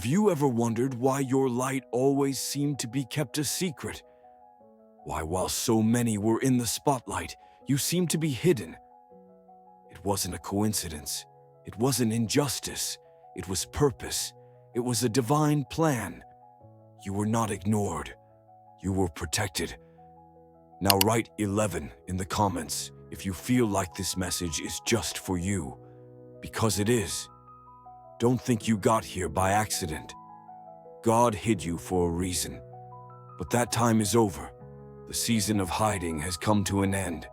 Have you ever wondered why your light always seemed to be kept a secret? Why, while so many were in the spotlight, you seemed to be hidden? It wasn't a coincidence. It wasn't injustice. It was purpose. It was a divine plan. You were not ignored. You were protected. Now write 11 in the comments if you feel like this message is just for you, because it is. Don't think you got here by accident. God hid you for a reason. But that time is over. The season of hiding has come to an end,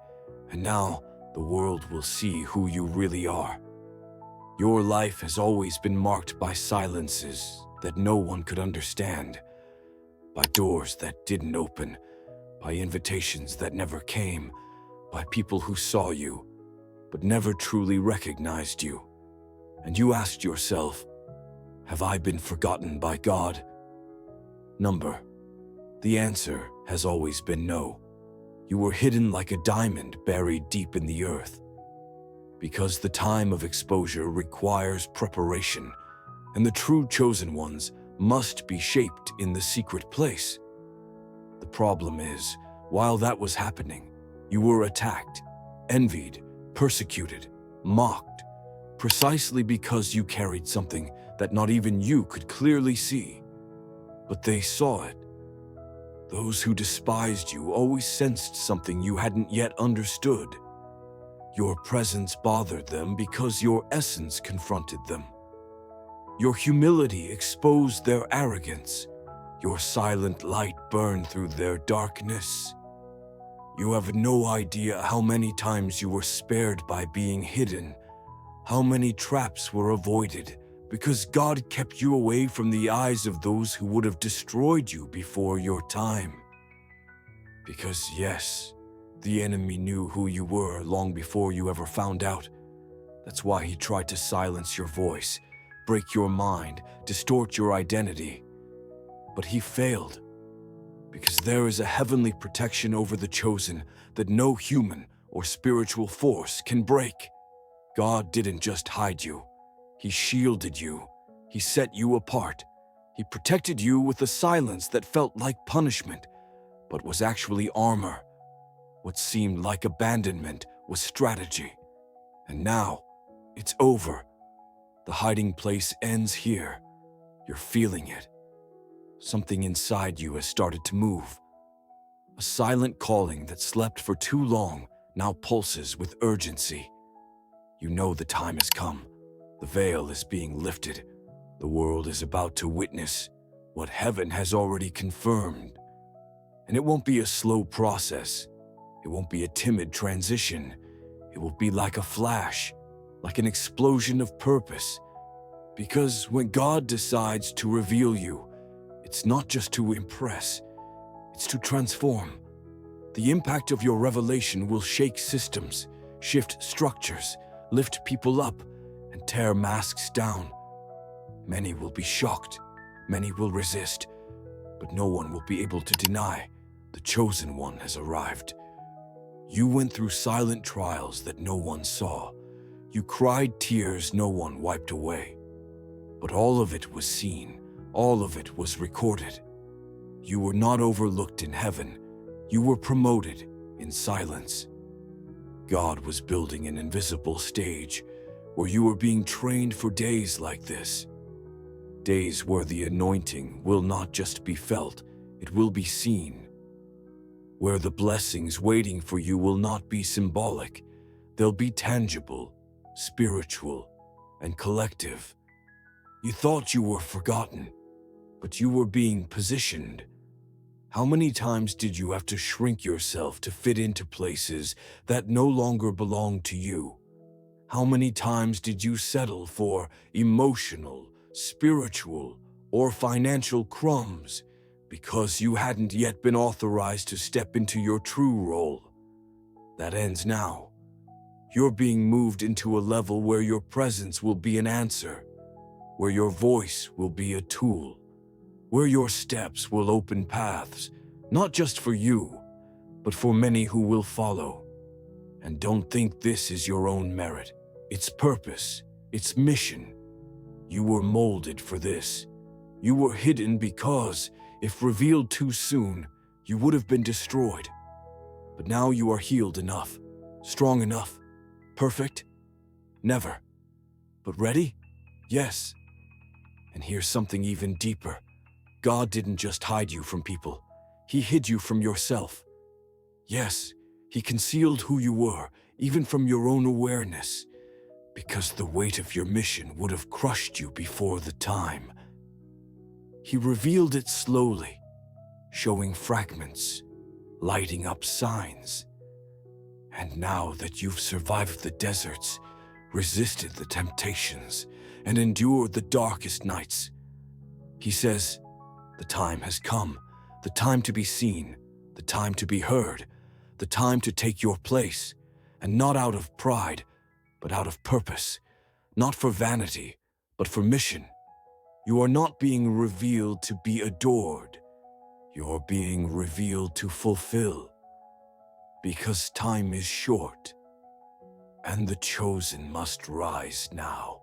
and now the world will see who you really are. Your life has always been marked by silences that no one could understand, by doors that didn't open, by invitations that never came, by people who saw you, but never truly recognized you. And you asked yourself, have I been forgotten by God? The answer has always been no. You were hidden like a diamond buried deep in the earth. Because the time of exposure requires preparation, and the true chosen ones must be shaped in the secret place. The problem is, while that was happening, you were attacked, envied, persecuted, mocked, precisely because you carried something that not even you could clearly see. But they saw it. Those who despised you always sensed something you hadn't yet understood. Your presence bothered them because your essence confronted them. Your humility exposed their arrogance. Your silent light burned through their darkness. You have no idea how many times you were spared by being hidden, how many traps were avoided because God kept you away from the eyes of those who would have destroyed you before your time. Because yes, the enemy knew who you were long before you ever found out. That's why he tried to silence your voice, break your mind, distort your identity. But he failed, because there is a heavenly protection over the chosen that no human or spiritual force can break. God didn't just hide you. He shielded you. He set you apart. He protected you with a silence that felt like punishment, but was actually armor. What seemed like abandonment was strategy. And now, it's over. The hiding place ends here. You're feeling it. Something inside you has started to move. A silent calling that slept for too long now pulses with urgency. You know the time has come. The veil is being lifted. The world is about to witness what heaven has already confirmed. And it won't be a slow process. It won't be a timid transition. It will be like a flash, like an explosion of purpose. Because when God decides to reveal you, it's not just to impress, it's to transform. The impact of your revelation will shake systems, shift structures, lift people up, and tear masks down. Many will be shocked, many will resist, but no one will be able to deny the chosen one has arrived. You went through silent trials that no one saw. You cried tears no one wiped away. But all of it was seen. All of it was recorded. You were not overlooked in heaven. You were promoted in silence. God was building an invisible stage where you were being trained for days like this. Days where the anointing will not just be felt, it will be seen. Where the blessings waiting for you will not be symbolic, they'll be tangible, spiritual, and collective. You thought you were forgotten, but you were being positioned. How many times did you have to shrink yourself to fit into places that no longer belonged to you? How many times did you settle for emotional, spiritual, or financial crumbs because you hadn't yet been authorized to step into your true role? That ends now. You're being moved into a level where your presence will be an answer, where your voice will be a tool, where your steps will open paths, not just for you, but for many who will follow. And don't think this is your own merit. It's purpose, it's mission. You were molded for this. You were hidden because, if revealed too soon, you would have been destroyed. But now you are healed enough, strong enough, perfect? Never. But ready? Yes. And here's something even deeper. God didn't just hide you from people. He hid you from yourself. Yes, He concealed who you were, even from your own awareness, because the weight of your mission would have crushed you before the time. He revealed it slowly, showing fragments, lighting up signs. And now that you've survived the deserts, resisted the temptations, and endured the darkest nights, He says, the time has come, the time to be seen, the time to be heard, the time to take your place, and not out of pride, but out of purpose, not for vanity, but for mission. You are not being revealed to be adored. You're being revealed to fulfill. Because time is short, and the chosen must rise now.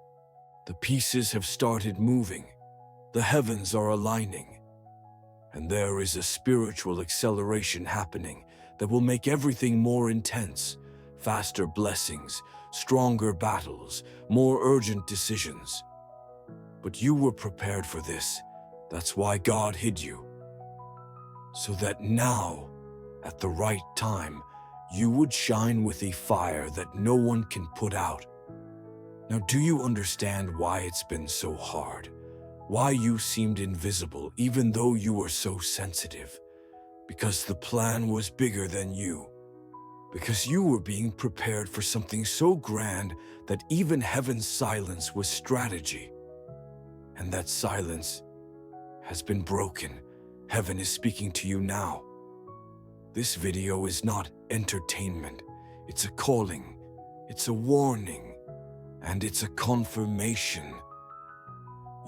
The pieces have started moving. The heavens are aligning. And there is a spiritual acceleration happening that will make everything more intense, faster blessings, stronger battles, more urgent decisions. But you were prepared for this. That's why God hid you. So that now, at the right time, you would shine with a fire that no one can put out. Now, do you understand why it's been so hard? Why you seemed invisible even though you were so sensitive? Because the plan was bigger than you. Because you were being prepared for something so grand that even heaven's silence was strategy. And that silence has been broken. Heaven is speaking to you now. This video is not entertainment. It's a calling. It's a warning. And it's a confirmation.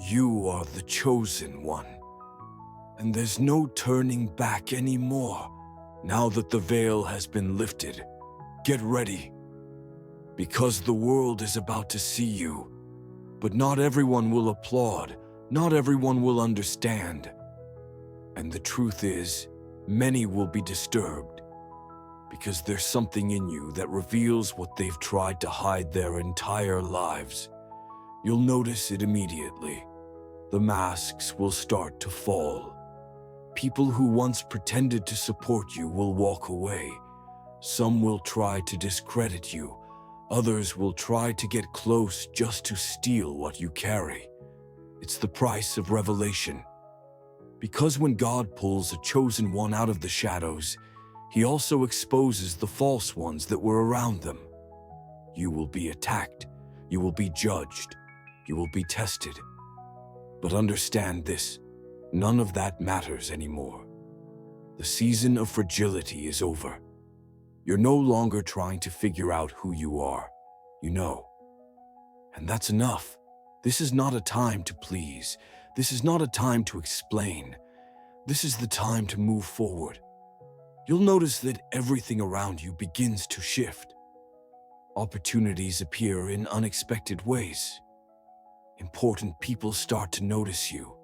You are the chosen one. And there's no turning back anymore. Now that the veil has been lifted, get ready. Because the world is about to see you. But not everyone will applaud. Not everyone will understand. And the truth is, many will be disturbed. Because there's something in you that reveals what they've tried to hide their entire lives. You'll notice it immediately. The masks will start to fall. People who once pretended to support you will walk away. Some will try to discredit you. Others will try to get close just to steal what you carry. It's the price of revelation. Because when God pulls a chosen one out of the shadows, He also exposes the false ones that were around them. You will be attacked. You will be judged. You will be tested. But understand this, none of that matters anymore. The season of fragility is over. You're no longer trying to figure out who you are. You know. And that's enough. This is not a time to please. This is not a time to explain. This is the time to move forward. You'll notice that everything around you begins to shift. Opportunities appear in unexpected ways. Important people start to notice you.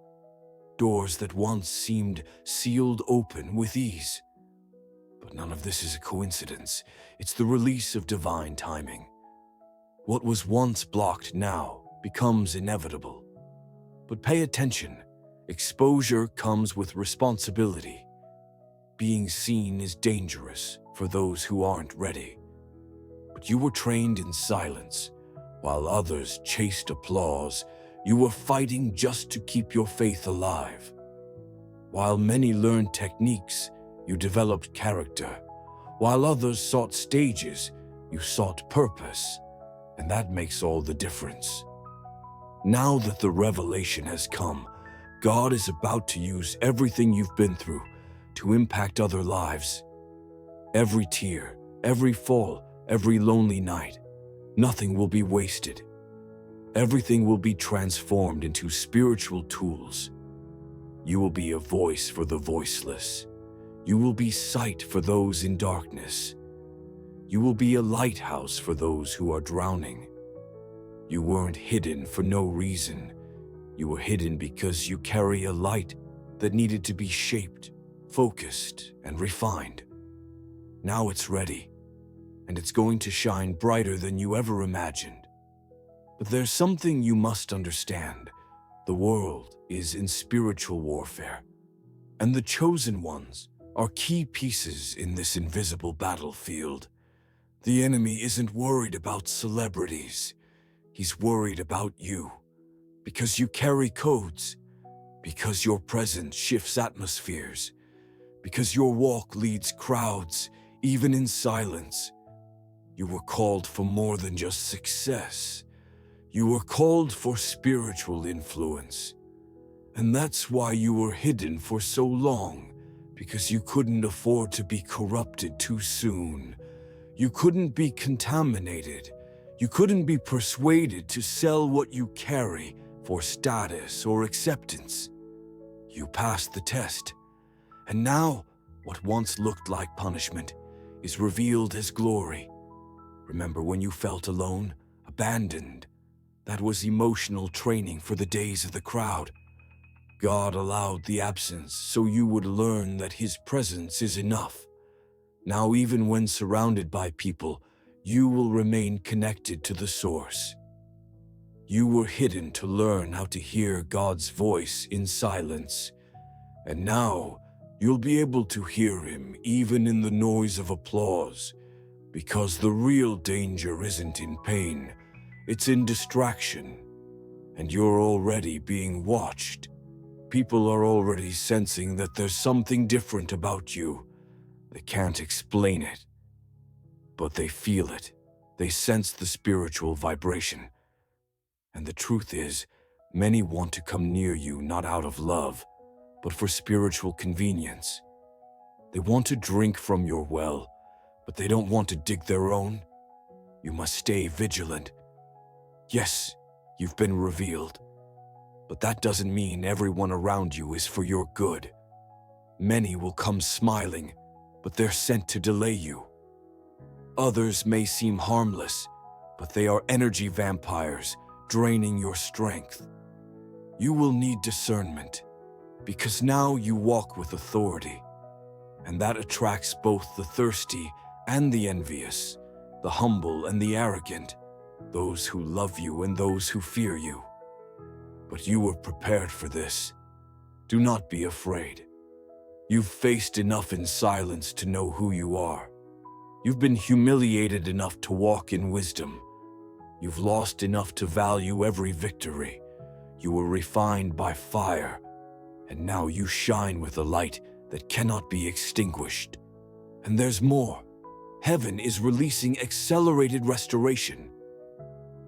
Doors that once seemed sealed open with ease. But none of this is a coincidence. It's the release of divine timing. What was once blocked now becomes inevitable. But pay attention. Exposure comes with responsibility. Being seen is dangerous for those who aren't ready. But you were trained in silence. While others chased applause, you were fighting just to keep your faith alive. While many learned techniques, you developed character. While others sought stages, you sought purpose. And that makes all the difference. Now that the revelation has come, God is about to use everything you've been through to impact other lives. Every tear, every fall, every lonely night, nothing will be wasted. Everything will be transformed into spiritual tools. You will be a voice for the voiceless. You will be sight for those in darkness. You will be a lighthouse for those who are drowning. You weren't hidden for no reason. You were hidden because you carry a light that needed to be shaped, focused, and refined. Now it's ready, and it's going to shine brighter than you ever imagined. But there's something you must understand. The world is in spiritual warfare, and the chosen ones are key pieces in this invisible battlefield. The enemy isn't worried about celebrities. He's worried about you, because you carry codes, because your presence shifts atmospheres, because your walk leads crowds, even in silence. You were called for more than just success. You were called for spiritual influence. And that's why you were hidden for so long, because you couldn't afford to be corrupted too soon. You couldn't be contaminated. You couldn't be persuaded to sell what you carry for status or acceptance. You passed the test, and now what once looked like punishment is revealed as glory. Remember when you felt alone, abandoned? That was emotional training for the days of the crowd. God allowed the absence so you would learn that His presence is enough. Now, even when surrounded by people, you will remain connected to the source. You were hidden to learn how to hear God's voice in silence. And now, you'll be able to hear Him even in the noise of applause. Because the real danger isn't in pain, it's in distraction. And you're already being watched. People are already sensing that there's something different about you. They can't explain it, but they feel it. They sense the spiritual vibration. And the truth is, many want to come near you not out of love, but for spiritual convenience. They want to drink from your well, but they don't want to dig their own. You must stay vigilant. Yes, you've been revealed, but that doesn't mean everyone around you is for your good. Many will come smiling, but they're sent to delay you. Others may seem harmless, but they are energy vampires, draining your strength. You will need discernment, because now you walk with authority, and that attracts both the thirsty and the envious, the humble and the arrogant, those who love you and those who fear you. But you were prepared for this. Do not be afraid. You've faced enough in silence to know who you are. You've been humiliated enough to walk in wisdom. You've lost enough to value every victory. You were refined by fire, and now you shine with a light that cannot be extinguished. And there's more. Heaven is releasing accelerated restoration.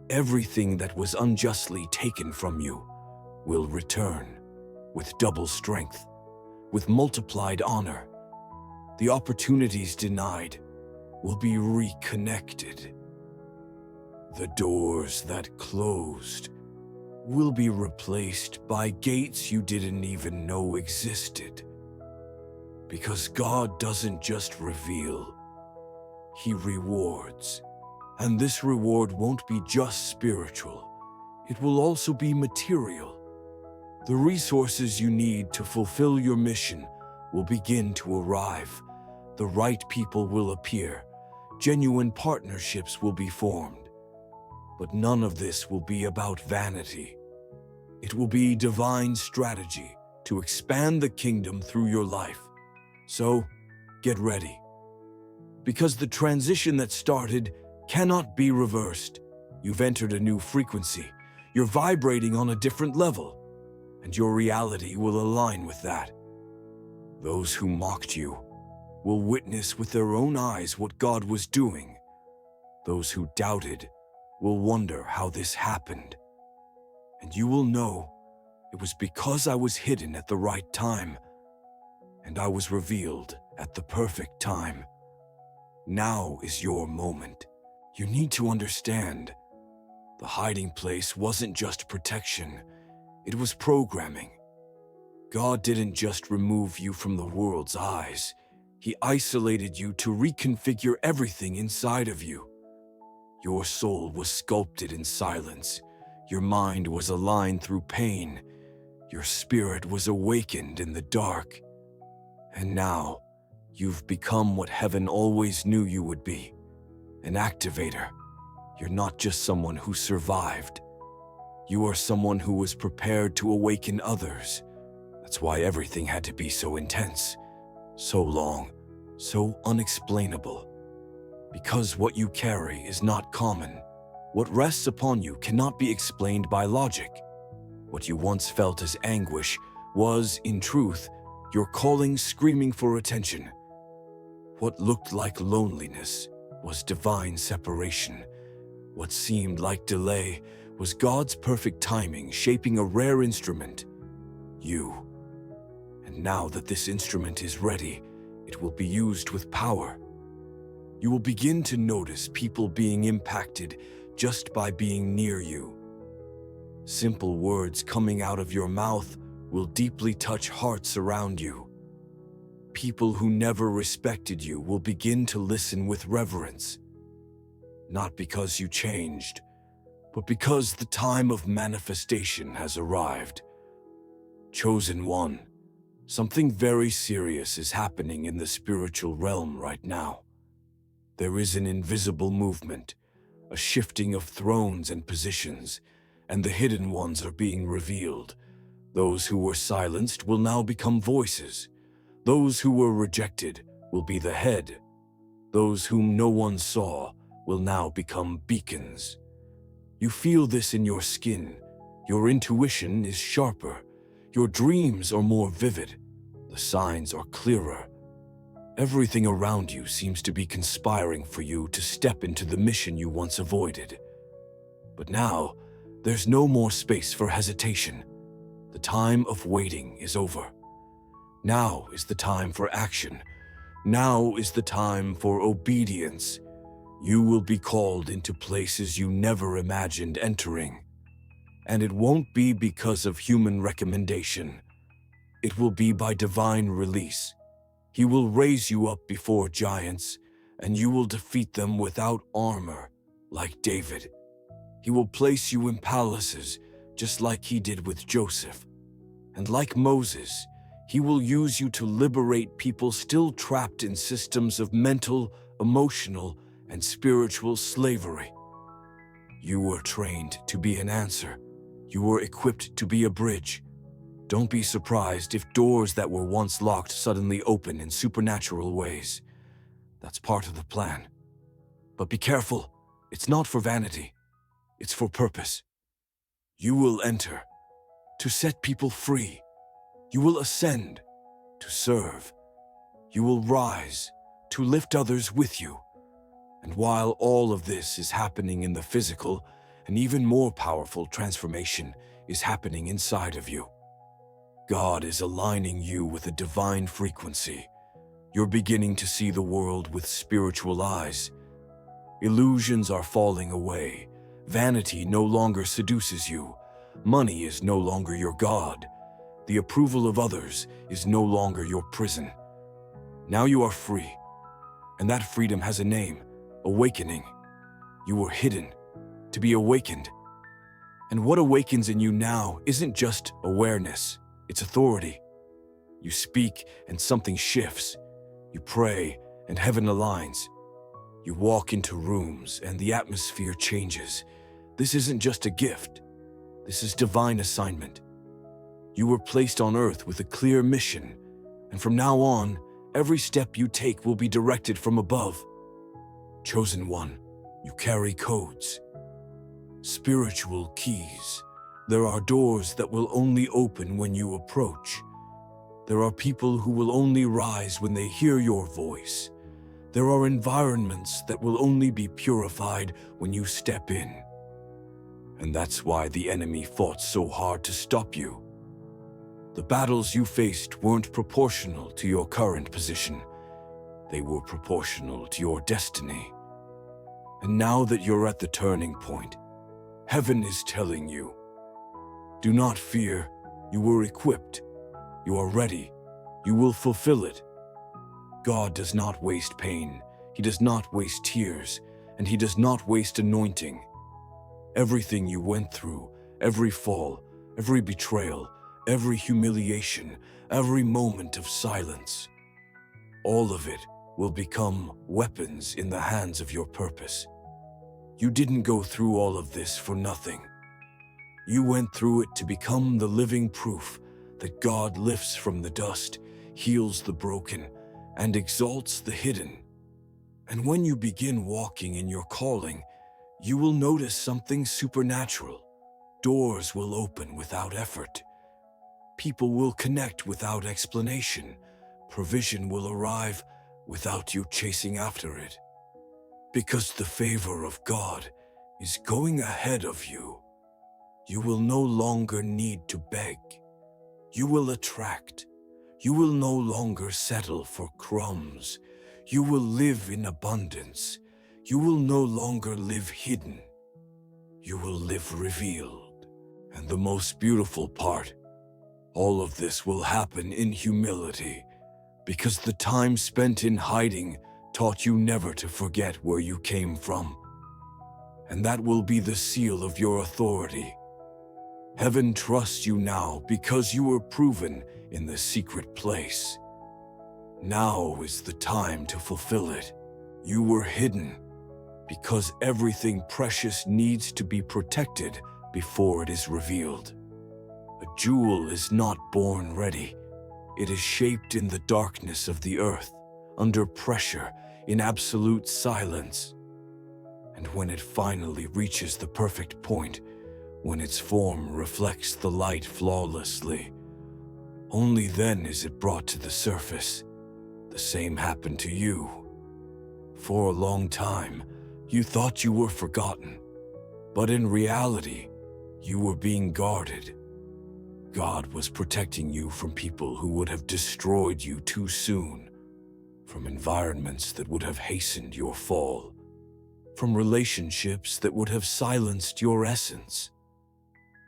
Everything that was unjustly taken from you will return with double strength, with multiplied honor. The opportunities denied will be reconnected. The doors that closed will be replaced by gates you didn't even know existed. Because God doesn't just reveal, He rewards. And this reward won't be just spiritual. It will also be material. The resources you need to fulfill your mission will begin to arrive. The right people will appear. Genuine partnerships will be formed. But none of this will be about vanity. It will be divine strategy to expand the kingdom through your life. So, get ready. Because the transition that started cannot be reversed. You've entered a new frequency. You're vibrating on a different level, and your reality will align with that. Those who mocked you will witness with their own eyes what God was doing. Those who doubted will wonder how this happened. And you will know it was because I was hidden at the right time, and I was revealed at the perfect time. Now is your moment. You need to understand, the hiding place wasn't just protection, it was programming. God didn't just remove you from the world's eyes, He isolated you to reconfigure everything inside of you. Your soul was sculpted in silence. Your mind was aligned through pain. Your spirit was awakened in the dark. And now, you've become what heaven always knew you would be, an activator. You're not just someone who survived. You are someone who was prepared to awaken others. That's why everything had to be so intense, so long, so unexplainable. Because what you carry is not common. What rests upon you cannot be explained by logic. What you once felt as anguish was, in truth, your calling screaming for attention. What looked like loneliness was divine separation. What seemed like delay was God's perfect timing shaping a rare instrument, you. And now that this instrument is ready, it will be used with power. You will begin to notice people being impacted just by being near you. Simple words coming out of your mouth will deeply touch hearts around you. People who never respected you will begin to listen with reverence. Not because you changed, but because the time of manifestation has arrived. Chosen one, something very serious is happening in the spiritual realm right now. There is an invisible movement, a shifting of thrones and positions, and the hidden ones are being revealed. Those who were silenced will now become voices. Those who were rejected will be the head. Those whom no one saw will now become beacons. You feel this in your skin. Your intuition is sharper. Your dreams are more vivid. The signs are clearer. Everything around you seems to be conspiring for you to step into the mission you once avoided. But now, there's no more space for hesitation. The time of waiting is over. Now is the time for action. Now is the time for obedience. You will be called into places you never imagined entering. And it won't be because of human recommendation. It will be by divine release. He will raise you up before giants, and you will defeat them without armor, like David. He will place you in palaces, just like he did with Joseph. And like Moses, he will use you to liberate people still trapped in systems of mental, emotional, and spiritual slavery. You were trained to be an answer. You were equipped to be a bridge. Don't be surprised if doors that were once locked suddenly open in supernatural ways. That's part of the plan. But be careful, it's not for vanity. It's for purpose. You will enter to set people free. You will ascend to serve. You will rise to lift others with you. And while all of this is happening in the physical, an even more powerful transformation is happening inside of you. God is aligning you with a divine frequency. You're beginning to see the world with spiritual eyes. Illusions are falling away. Vanity no longer seduces you. Money is no longer your god. The approval of others is no longer your prison. Now you are free, and that freedom has a name: awakening. You were hidden to be awakened. And what awakens in you now isn't just awareness, it's authority. You speak and something shifts. You pray and heaven aligns. You walk into rooms and the atmosphere changes. This isn't just a gift. This is divine assignment. You were placed on earth with a clear mission, and from now on, every step you take will be directed from above. Chosen one, you carry codes, spiritual keys. There are doors that will only open when you approach. There are people who will only rise when they hear your voice. There are environments that will only be purified when you step in. And that's why the enemy fought so hard to stop you. The battles you faced weren't proportional to your current position. They were proportional to your destiny. And now that you're at the turning point, heaven is telling you, do not fear, you were equipped. You are ready. You will fulfill it. God does not waste pain. He does not waste tears. And he does not waste anointing. Everything you went through, every fall, every betrayal, every humiliation, every moment of silence. All of it will become weapons in the hands of your purpose. You didn't go through all of this for nothing. You went through it to become the living proof that God lifts from the dust, heals the broken, and exalts the hidden. And when you begin walking in your calling, you will notice something supernatural. Doors will open without effort. People will connect without explanation. Provision will arrive without you chasing after it. Because the favor of God is going ahead of you. You will no longer need to beg. You will attract. You will no longer settle for crumbs. You will live in abundance. You will no longer live hidden. You will live revealed. And the most beautiful part, all of this will happen in humility, because the time spent in hiding taught you never to forget where you came from. And that will be the seal of your authority. Heaven trusts you now because you were proven in the secret place. Now is the time to fulfill it. You were hidden because everything precious needs to be protected before it is revealed. A jewel is not born ready. It is shaped in the darkness of the earth, under pressure, in absolute silence. And when it finally reaches the perfect point, when its form reflects the light flawlessly, only then is it brought to the surface. The same happened to you. For a long time, you thought you were forgotten, but in reality, you were being guarded. God was protecting you from people who would have destroyed you too soon, from environments that would have hastened your fall, from relationships that would have silenced your essence.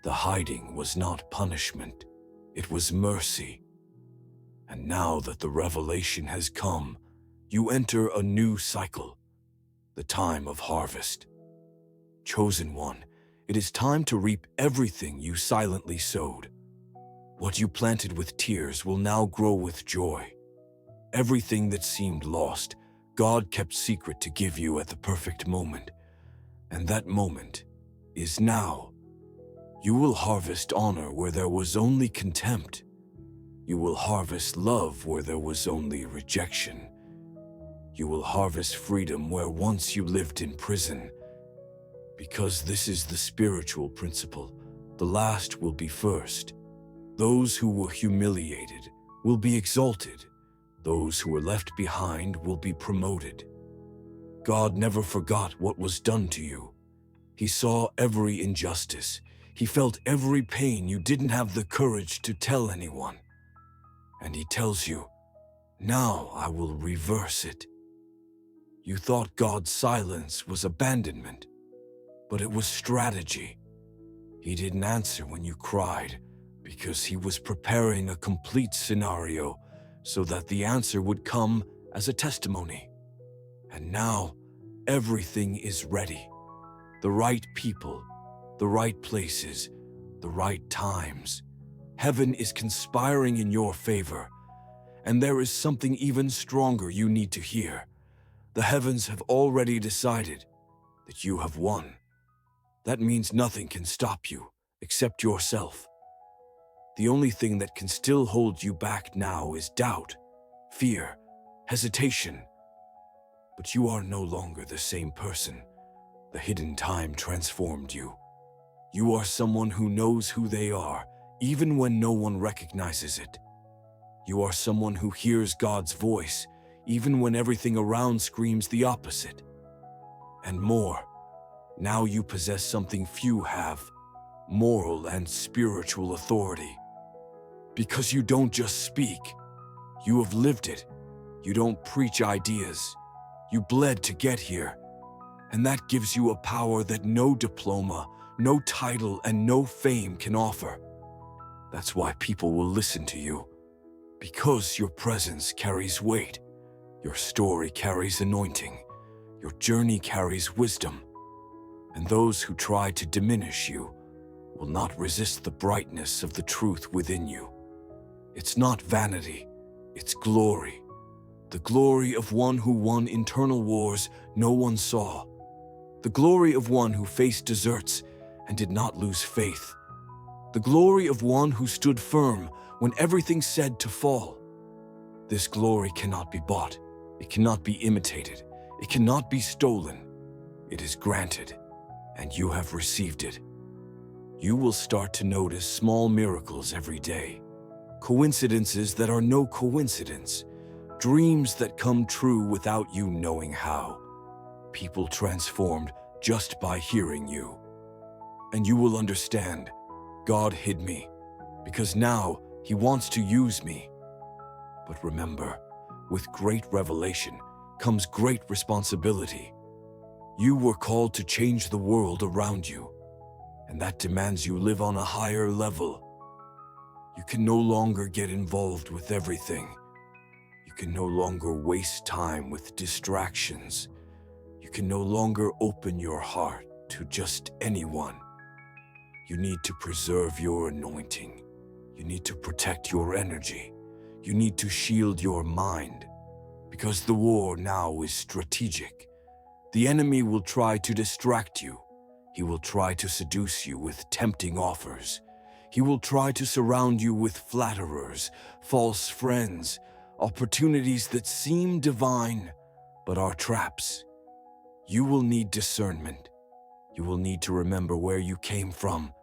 The hiding was not punishment, it was mercy. And now that the revelation has come, you enter a new cycle, the time of harvest. Chosen one, it is time to reap everything you silently sowed. What you planted with tears will now grow with joy. Everything that seemed lost, God kept secret to give you at the perfect moment. And that moment is now. You will harvest honor where there was only contempt. You will harvest love where there was only rejection. You will harvest freedom where once you lived in prison. Because this is the spiritual principle, the last will be first. Those who were humiliated will be exalted. Those who were left behind will be promoted. God never forgot what was done to you. He saw every injustice. He felt every pain you didn't have the courage to tell anyone. And he tells you, now I will reverse it. You thought God's silence was abandonment, but it was strategy. He didn't answer when you cried because he was preparing a complete scenario so that the answer would come as a testimony. And now, everything is ready. The right people, the right places, the right times. Heaven is conspiring in your favor, and there is something even stronger you need to hear. The heavens have already decided that you have won. That means nothing can stop you except yourself. The only thing that can still hold you back now is doubt, fear, hesitation. But you are no longer the same person. The hidden time transformed you. You are someone who knows who they are, even when no one recognizes it. You are someone who hears God's voice, even when everything around screams the opposite. And more, now you possess something few have, moral and spiritual authority. Because you don't just speak, you have lived it. You don't preach ideas. You bled to get here. And that gives you a power that no diploma, no title, and no fame can offer. That's why people will listen to you. Because your presence carries weight. Your story carries anointing. Your journey carries wisdom. And those who try to diminish you will not resist the brightness of the truth within you. It's not vanity, it's glory. The glory of one who won internal wars no one saw. The glory of one who faced deserts and did not lose faith. The glory of one who stood firm when everything said to fall. This glory cannot be bought. It cannot be imitated. It cannot be stolen. It is granted, and you have received it. You will start to notice small miracles every day. Coincidences that are no coincidence. Dreams that come true without you knowing how. People transformed just by hearing you. And you will understand, God hid me, because now He wants to use me. But remember, with great revelation comes great responsibility. You were called to change the world around you, and that demands you live on a higher level. You can no longer get involved with everything. You can no longer waste time with distractions. You can no longer open your heart to just anyone. You need to preserve your anointing. You need to protect your energy. You need to shield your mind, because the war now is strategic. The enemy will try to distract you. He will try to seduce you with tempting offers. He will try to surround you with flatterers, false friends, opportunities that seem divine, but are traps. You will need discernment. You will need to remember where you came from.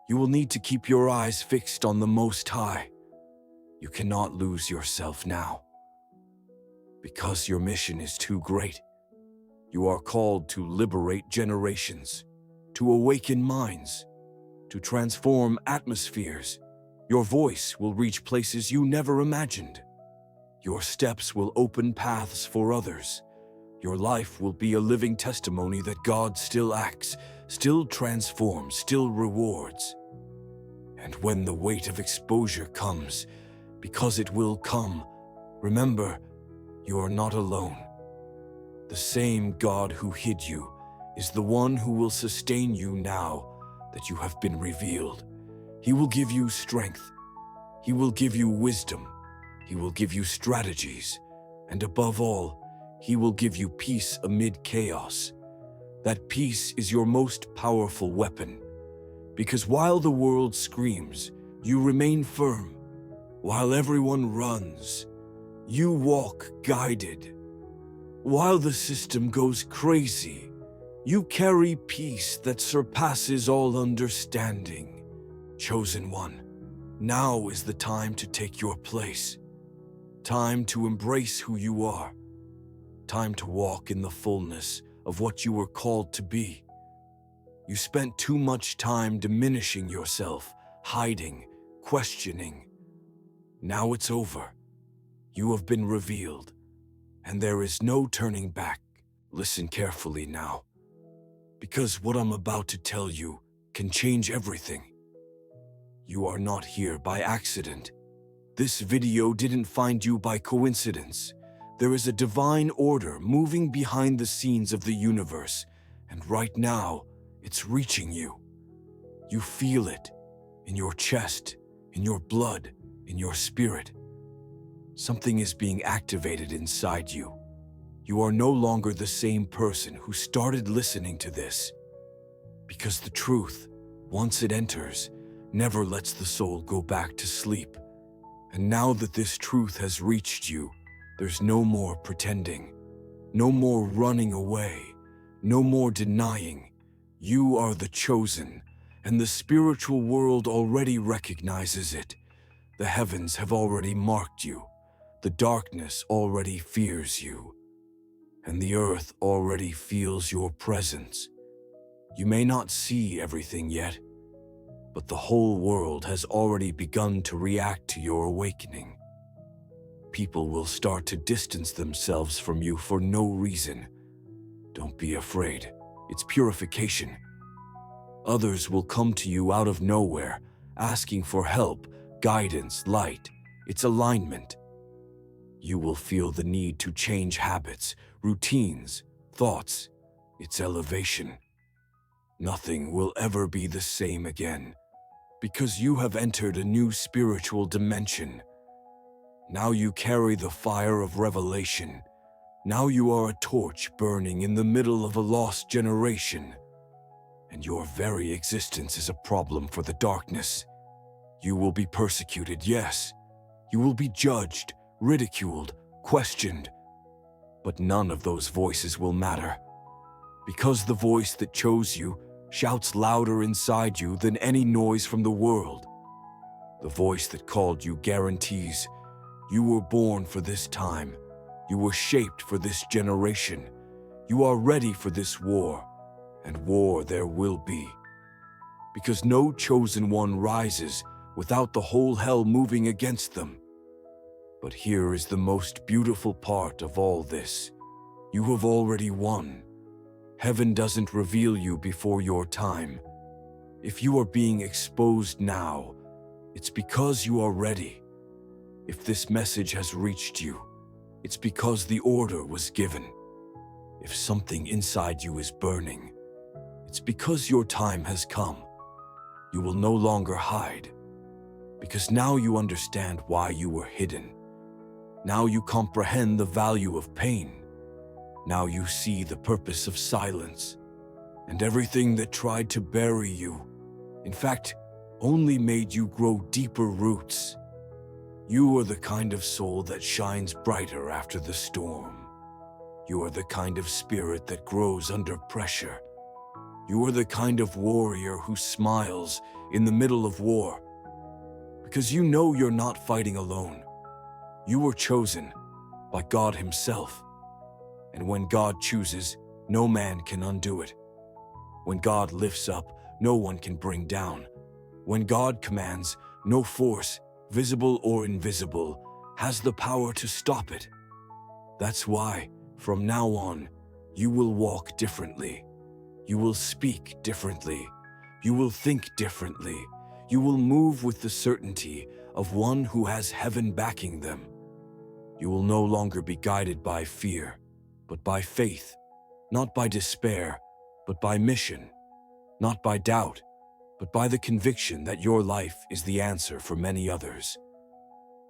You will need to keep your eyes fixed on the Most High. You cannot lose yourself now, because your mission is too great. You are called to liberate generations, to awaken minds, to transform atmospheres. Your voice will reach places you never imagined. Your steps will open paths for others. Your life will be a living testimony that God still acts, still transforms, still rewards. And when the weight of exposure comes, because it will come, remember, you are not alone. The same God who hid you is the one who will sustain you now that you have been revealed. He will give you strength. He will give you wisdom. He will give you strategies. And above all, He will give you peace amid chaos. That peace is your most powerful weapon. Because while the world screams, you remain firm. While everyone runs, you walk guided. While the system goes crazy, you carry peace that surpasses all understanding. Chosen one, now is the time to take your place. Time to embrace who you are. Time to walk in the fullness of what you were called to be. You spent too much time diminishing yourself, hiding, questioning. Now it's over. You have been revealed, and there is no turning back. Listen carefully now, because what I'm about to tell you can change everything. You are not here by accident. This video didn't find you by coincidence. There is a divine order moving behind the scenes of the universe, and right now, it's reaching you. You feel it in your chest, in your blood, in your spirit. Something is being activated inside you. You are no longer the same person who started listening to this, because the truth, once it enters, never lets the soul go back to sleep. And now that this truth has reached you, there's no more pretending, no more running away, no more denying. You are the chosen, and the spiritual world already recognizes it. The heavens have already marked you. The darkness already fears you, and the earth already feels your presence. You may not see everything yet, but the whole world has already begun to react to your awakening. People will start to distance themselves from you for no reason. Don't be afraid. It's purification. Others will come to you out of nowhere, asking for help, guidance, light. It's alignment. You will feel the need to change habits, routines, thoughts. It's elevation. Nothing will ever be the same again, because you have entered a new spiritual dimension. Now you carry the fire of revelation. Now you are a torch burning in the middle of a lost generation. And your very existence is a problem for the darkness. You will be persecuted, yes. You will be judged, ridiculed, questioned. But none of those voices will matter, because the voice that chose you shouts louder inside you than any noise from the world. The voice that called you guarantees you were born for this time. You were shaped for this generation. You are ready for this war, and war there will be. Because no chosen one rises without the whole hell moving against them. But here is the most beautiful part of all this. You have already won. Heaven doesn't reveal you before your time. If you are being exposed now, it's because you are ready. If this message has reached you, it's because the order was given. If something inside you is burning, it's because your time has come. You will no longer hide, because now you understand why you were hidden. Now you comprehend the value of pain. Now you see the purpose of silence, and everything that tried to bury you, in fact, only made you grow deeper roots. You are the kind of soul that shines brighter after the storm. You are the kind of spirit that grows under pressure. You are the kind of warrior who smiles in the middle of war, because you know you're not fighting alone. You were chosen by God Himself. And when God chooses, no man can undo it. When God lifts up, no one can bring down. When God commands, no force, visible or invisible, has the power to stop it. That's why, from now on, you will walk differently. You will speak differently. You will think differently. You will move with the certainty of one who has heaven backing them. You will no longer be guided by fear, but by faith, not by despair, but by mission, not by doubt, but by the conviction that your life is the answer for many others.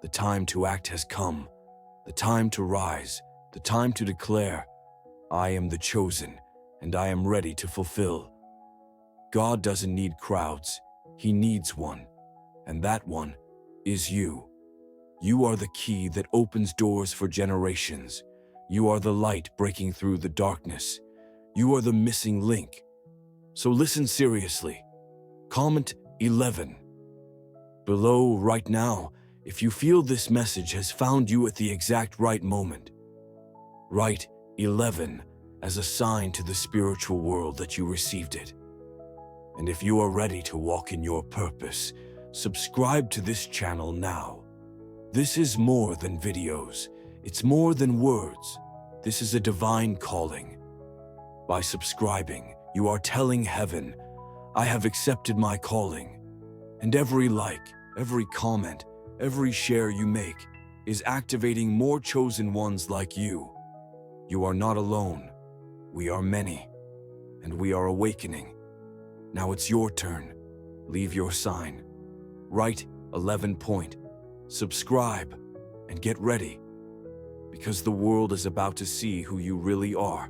The time to act has come, the time to rise, the time to declare, I am the chosen, and I am ready to fulfill. God doesn't need crowds, He needs one, and that one is you. You are the key that opens doors for generations. You are the light breaking through the darkness. You are the missing link. So listen seriously. Comment 11 below right now if you feel this message has found you at the exact right moment. Write 11 as a sign to the spiritual world that you received it. And if you are ready to walk in your purpose, subscribe to this channel now. This is more than videos. It's more than words. This is a divine calling. By subscribing, you are telling heaven, I have accepted my calling. And every like, every comment, every share you make is activating more chosen ones like you. You are not alone. We are many, and we are awakening. Now it's your turn. Leave your sign. Write 11 point. Subscribe and get ready, because the world is about to see who you really are.